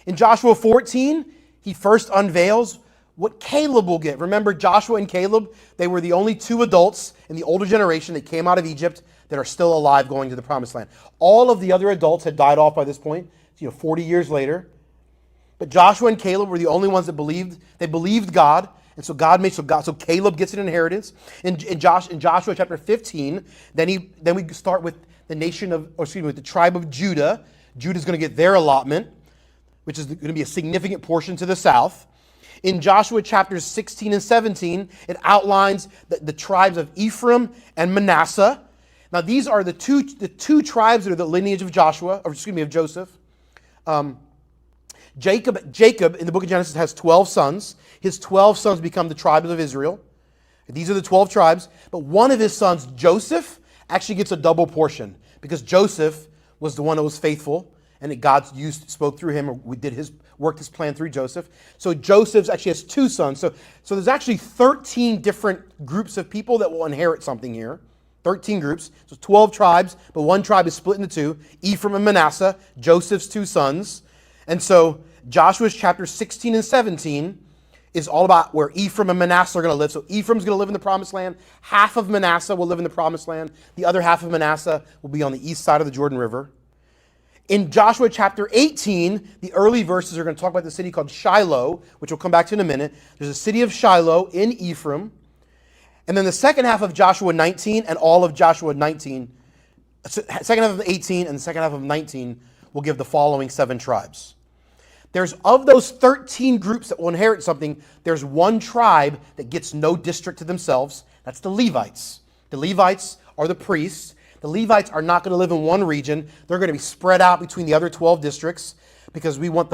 In Joshua 14, he first unveils what Caleb will get. Remember, Joshua and Caleb, they were the only two adults in the older generation that came out of Egypt that are still alive going to the promised land. All of the other adults had died off by this point, 40 years later. But Joshua and Caleb were the only ones that believed. They believed God, and so so Caleb gets an inheritance. In Joshua chapter 15, then we start with the tribe of Judah. Judah's going to get their allotment, which is going to be a significant portion to the south. In Joshua chapters 16 and 17, it outlines the tribes of Ephraim and Manasseh. Now, these are the two tribes that are the lineage of Joseph. Jacob in the book of Genesis has 12 sons. His 12 sons become the tribes of Israel. These are the 12 tribes. But one of his sons, Joseph, actually gets a double portion because Joseph was the one that was faithful, and God spoke through him, or worked his plan through Joseph. So Joseph actually has two sons. So there's actually 13 different groups of people that will inherit something here. 13 groups. So 12 tribes, but one tribe is split into two. Ephraim and Manasseh, Joseph's two sons. And so Joshua's chapter 16 and 17 is all about where Ephraim and Manasseh are going to live. So Ephraim's going to live in the promised land. Half of Manasseh will live in the promised land. The other half of Manasseh will be on the east side of the Jordan River. In Joshua chapter 18, the early verses are going to talk about the city called Shiloh, which we'll come back to in a minute. There's a city of Shiloh in Ephraim. And then the second half of Joshua 19 and all of Joshua 19, second half of 18 and the second half of 19 will give the following 7 tribes. Of those 13 groups that will inherit something, there's one tribe that gets no district to themselves. That's the Levites. The Levites are the priests. The Levites are not going to live in one region. They're going to be spread out between the other 12 districts because we want the